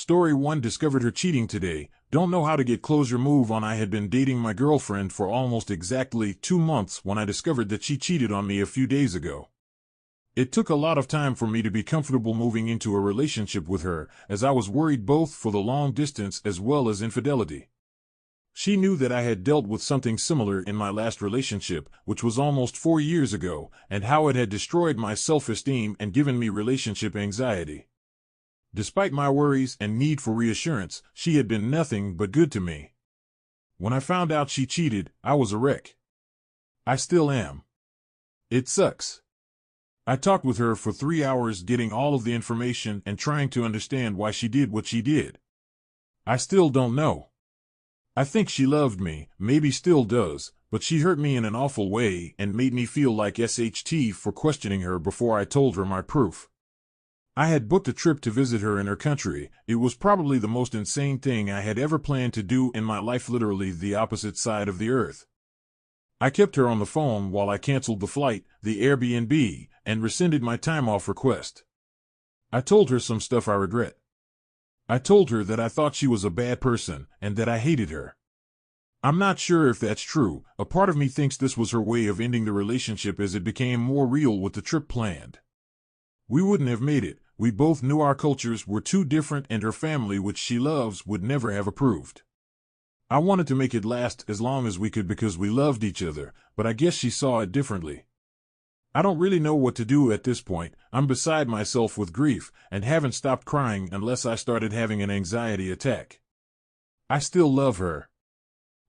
Story 1 discovered her cheating today. Don't know how to get closure. Move on. I had been dating my girlfriend for almost exactly 2 months when I discovered that she cheated on me a few days ago. It took a lot of time for me to be comfortable moving into a relationship with her, as I was worried both for the long distance as well as infidelity. She knew that I had dealt with something similar in my last relationship, which was almost 4 years ago, and how it had destroyed my self-esteem and given me relationship anxiety. Despite my worries and need for reassurance, she had been nothing but good to me. When I found out she cheated, I was a wreck. I still am. It sucks. I talked with her for 3 hours, getting all of the information and trying to understand why she did what she did. I still don't know. I think she loved me, maybe still does, but she hurt me in an awful way and made me feel like SHT for questioning her before I told her my proof. I had booked a trip to visit her in her country. It was probably the most insane thing I had ever planned to do in my life, literally the opposite side of the earth. I kept her on the phone while I canceled the flight, the Airbnb, and rescinded my time off request. I told her some stuff I regret. I told her that I thought she was a bad person and that I hated her. I'm not sure if that's true. A part of me thinks this was her way of ending the relationship as it became more real with the trip planned. We wouldn't have made it. We both knew our cultures were too different and her family, which she loves, would never have approved. I wanted to make it last as long as we could because we loved each other, but I guess she saw it differently. I don't really know what to do at this point. I'm beside myself with grief and haven't stopped crying unless I started having an anxiety attack. I still love her.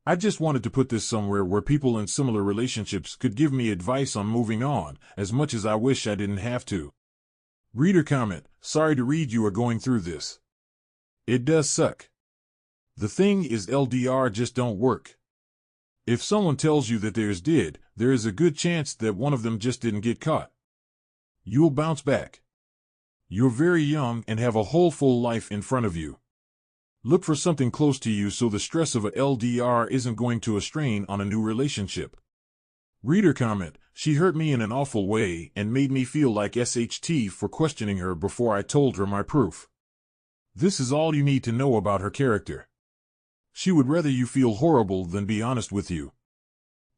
I just wanted to put this somewhere where people in similar relationships could give me advice on moving on, as much as I wish I didn't have to. Reader comment: sorry to read you are going through this. It does suck. The thing is, LDR just don't work. If someone tells you that theirs did, there is a good chance that one of them just didn't get caught. You'll bounce back. You're very young and have a whole full life in front of you. Look for something close to you so the stress of a LDR isn't going to a strain on a new relationship. Reader comment: she hurt me in an awful way and made me feel like SHT for questioning her before I told her my proof. This is all you need to know about her character. She would rather you feel horrible than be honest with you.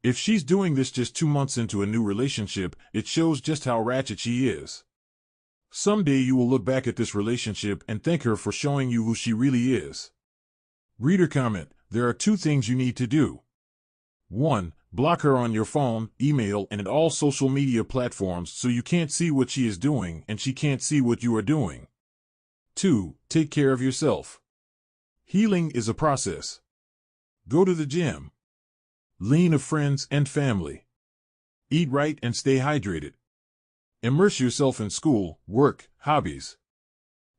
If she's doing this just 2 months into a new relationship, it shows just how ratchet she is. Someday you will look back at this relationship and thank her for showing you who she really is. Reader comment: there are 2 things you need to do. 1. Block her on your phone, email, and all social media platforms so you can't see what she is doing and she can't see what you are doing. 2. Take care of yourself. Healing is a process. Go to the gym. Lean of friends and family. Eat right and stay hydrated. Immerse yourself in school, work, hobbies.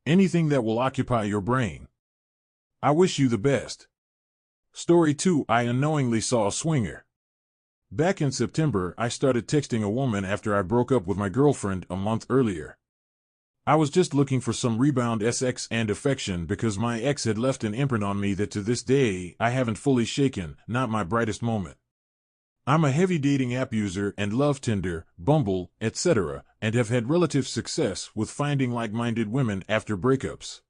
Anything that will occupy your brain. I wish you the best. Story 2: I unknowingly saw a swinger. Back in September, I started texting a woman after I broke up with my girlfriend a month earlier. I was just looking for some rebound sex and affection because my ex had left an imprint on me that to this day I haven't fully shaken, not my brightest moment. I'm a heavy dating app user and love Tinder, Bumble, etc., and have had relative success with finding like-minded women after breakups.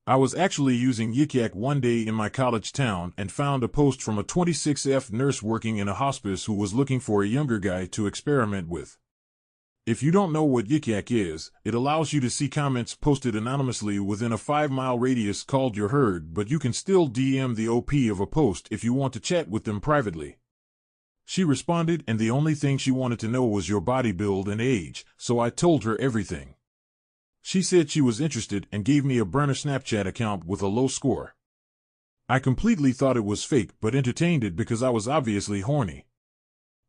I was actually using Yik Yak one day in my college town and found a post from a 26F nurse working in a hospice who was looking for a younger guy to experiment with. If you don't know what Yik Yak is, it allows you to see comments posted anonymously within a 5-mile radius called your herd, but you can still DM the OP of a post if you want to chat with them privately. She responded, and the only thing she wanted to know was your body build and age, so I told her everything. She said she was interested and gave me a burner Snapchat account with a low score. I completely thought it was fake but entertained it because I was obviously horny.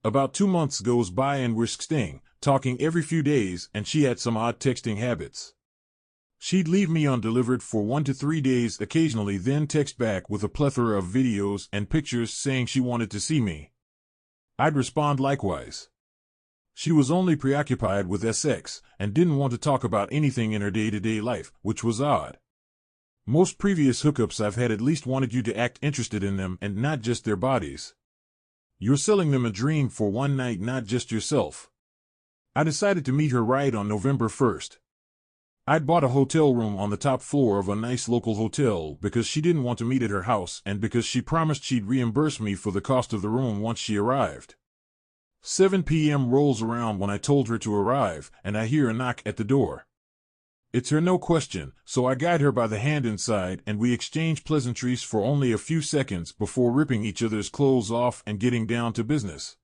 About 2 months goes by and we're sexting, talking every few days, and she had some odd texting habits. She'd leave me undelivered for 1 to 3 days occasionally, then text back with a plethora of videos and pictures saying she wanted to see me. I'd respond likewise. She was only preoccupied with sex and didn't want to talk about anything in her day-to-day life, which was odd. Most previous hookups I've had at least wanted you to act interested in them and not just their bodies. You're selling them a dream for one night, not just yourself. I decided to meet her right on November 1st. I'd bought a hotel room on the top floor of a nice local hotel because she didn't want to meet at her house and because she promised she'd reimburse me for the cost of the room once she arrived. 7 p.m. rolls around when I told her to arrive, and I hear a knock at the door. It's her, no question, so I guide her by the hand inside and we exchange pleasantries for only a few seconds before ripping each other's clothes off and getting down to business.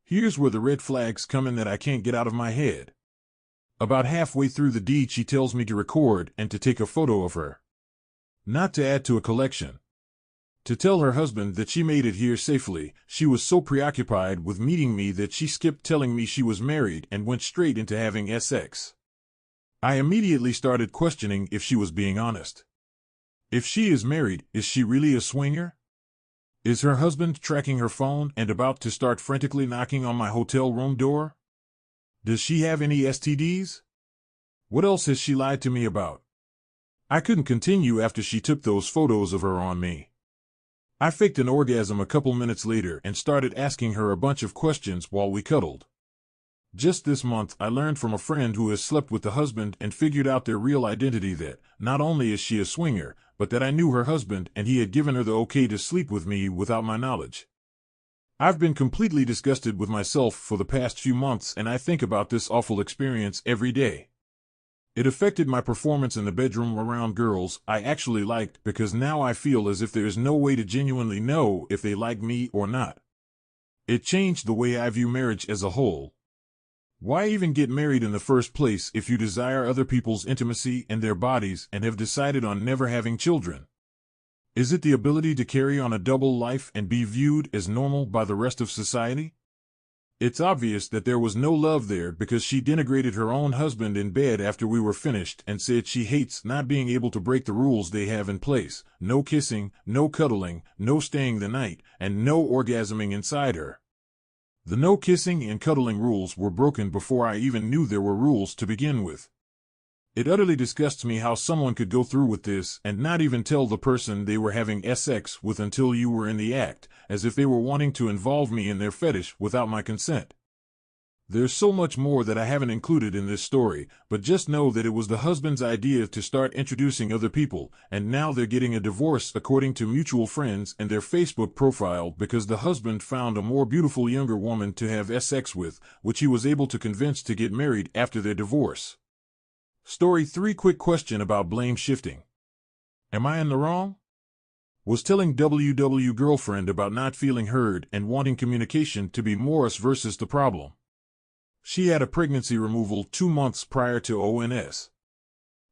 Here's where the red flags come in that I can't get out of my head. About halfway through the deed, she tells me to record and to take a photo of her. Not to add to a collection. To tell her husband that she made it here safely. She was so preoccupied with meeting me that she skipped telling me she was married and went straight into having sex. I immediately started questioning if she was being honest. If she is married, is she really a swinger? Is her husband tracking her phone and about to start frantically knocking on my hotel room door? Does she have any STDs? What else has she lied to me about? I couldn't continue after she took those photos of her on me. I faked an orgasm a couple minutes later and started asking her a bunch of questions while we cuddled. Just this month, I learned from a friend who has slept with the husband and figured out their real identity that, not only is she a swinger, but that I knew her husband and he had given her the okay to sleep with me without my knowledge. I've been completely disgusted with myself for the past few months and I think about this awful experience every day. It affected my performance in the bedroom around girls I actually liked because now I feel as if there is no way to genuinely know if they like me or not. It changed the way I view marriage as a whole. Why even get married in the first place if you desire other people's intimacy and their bodies and have decided on never having children? Is it the ability to carry on a double life and be viewed as normal by the rest of society? It's obvious that there was no love there because she denigrated her own husband in bed after we were finished and said she hates not being able to break the rules they have in place. No kissing, no cuddling, no staying the night, and no orgasming inside her. The no kissing and cuddling rules were broken before I even knew there were rules to begin with. It utterly disgusts me how someone could go through with this and not even tell the person they were having sex with until you were in the act, as if they were wanting to involve me in their fetish without my consent. There's so much more that I haven't included in this story, but just know that it was the husband's idea to start introducing other people, and now they're getting a divorce according to mutual friends and their Facebook profile because the husband found a more beautiful younger woman to have sex with, which he was able to convince to get married after their divorce. Story 3. Quick question about blame shifting. Am I in the wrong? Was telling WW girlfriend about not feeling heard and wanting communication to be Morris versus the problem. She had a pregnancy removal 2 months prior to ONS.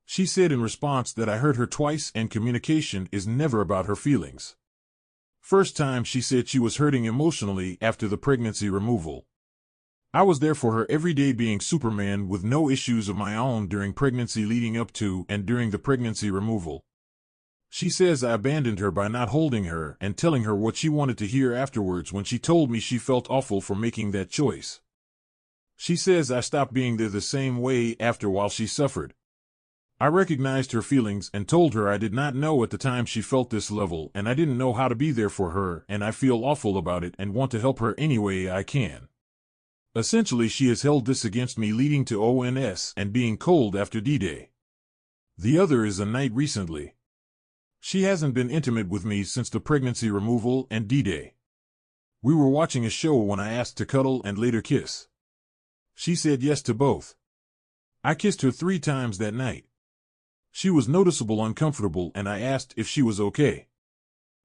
She said in response that I heard her twice and communication is never about her feelings. First time she said she was hurting emotionally after the pregnancy removal. I was there for her every day being Superman with no issues of my own during pregnancy leading up to and during the pregnancy removal. She says I abandoned her by not holding her and telling her what she wanted to hear afterwards when she told me she felt awful for making that choice. She says I stopped being there the same way after while she suffered. I recognized her feelings and told her I did not know at the time she felt this level and I didn't know how to be there for her and I feel awful about it and want to help her any way I can. Essentially, she has held this against me leading to ONS and being cold after D-Day. The other is a night recently. She hasn't been intimate with me since the pregnancy removal and D-Day. We were watching a show when I asked to cuddle and later kiss. She said yes to both. I kissed her 3 times that night. She was noticeable uncomfortable and I asked if she was okay.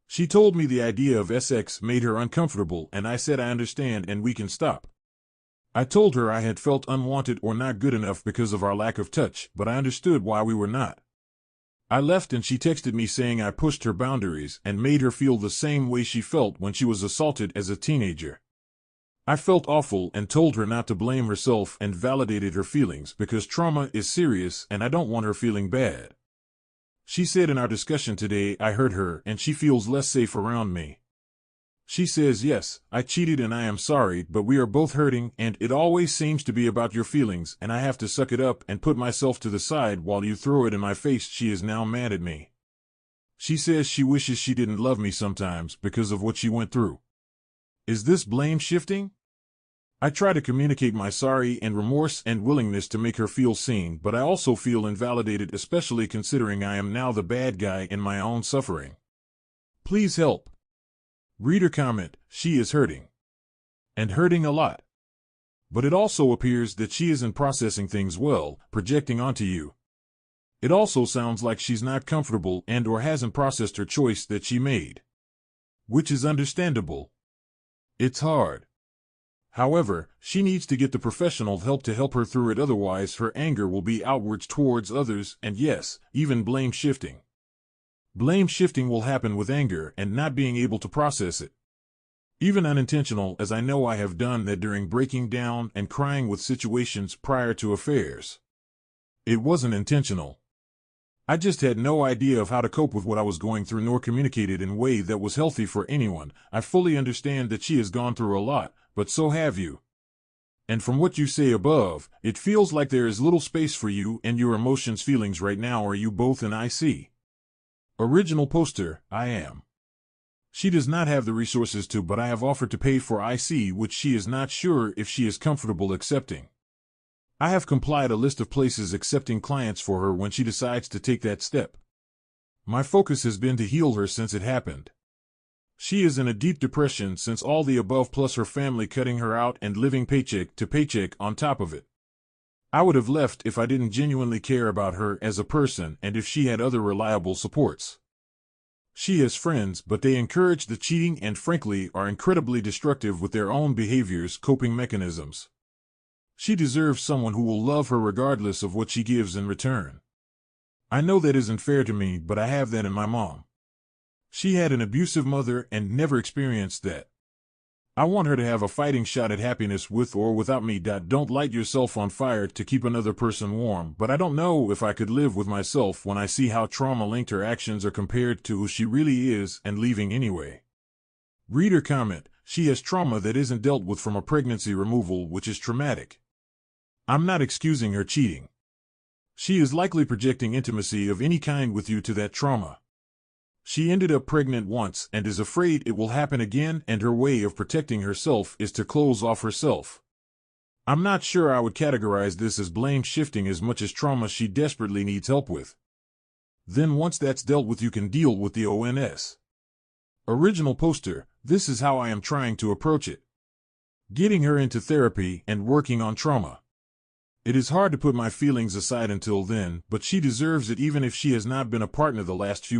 She told me the idea of sex made her uncomfortable and I said I understand and we can stop. I told her I had felt unwanted or not good enough because of our lack of touch, but I understood why we were not. I left and she texted me saying I pushed her boundaries and made her feel the same way she felt when she was assaulted as a teenager. I felt awful and told her not to blame herself and validated her feelings because trauma is serious and I don't want her feeling bad. She said in our discussion today I hurt her and she feels less safe around me. She says yes, I cheated and I am sorry, but we are both hurting and it always seems to be about your feelings and I have to suck it up and put myself to the side while you throw it in my face. She is now mad at me. She says she wishes she didn't love me sometimes because of what she went through. Is this blame shifting? I try to communicate my sorry and remorse and willingness to make her feel seen, but I also feel invalidated, especially considering I am now the bad guy in my own suffering. Please help. Reader comment, she is hurting. And hurting a lot. But it also appears that she isn't processing things well, projecting onto you. It also sounds like she's not comfortable and/or hasn't processed her choice that she made. Which is understandable. It's hard. However, she needs to get the professional help to help her through it, otherwise her anger will be outwards towards others and, yes, even blame shifting. Blame shifting will happen with anger and not being able to process it. Even unintentional, as I know I have done that during breaking down and crying with situations prior to affairs. It wasn't intentional. I just had no idea of how to cope with what I was going through nor communicate it in a way that was healthy for anyone. I fully understand that she has gone through a lot, but so have you. And from what you say above, it feels like there is little space for you and your emotions feelings right now. Are you both in IC? Original poster, I am. She does not have the resources to, but I have offered to pay for IC, which she is not sure if she is comfortable accepting. I have complied a list of places accepting clients for her when she decides to take that step. My focus has been to heal her since it happened. She is in a deep depression since all the above, plus her family cutting her out and living paycheck to paycheck on top of it. I would have left if I didn't genuinely care about her as a person and if she had other reliable supports. She has friends, but they encourage the cheating and frankly are incredibly destructive with their own behaviors, coping mechanisms. She deserves someone who will love her regardless of what she gives in return. I know that isn't fair to me, but I have that in my mom. She had an abusive mother and never experienced that. I want her to have a fighting shot at happiness with or without me. Don't light yourself on fire to keep another person warm, but I don't know if I could live with myself when I see how trauma-linked her actions are compared to who she really is and leaving anyway. Reader comment, she has trauma that isn't dealt with from a pregnancy removal, which is traumatic. I'm not excusing her cheating. She is likely projecting intimacy of any kind with you to that trauma. She ended up pregnant once and is afraid it will happen again, and her way of protecting herself is to close off herself. I'm not sure I would categorize this as blame shifting as much as trauma she desperately needs help with. Then once that's dealt with, you can deal with the ONS. Original poster, this is how I am trying to approach it. Getting her into therapy and working on trauma. It is hard to put my feelings aside until then, but she deserves it even if she has not been a partner the last few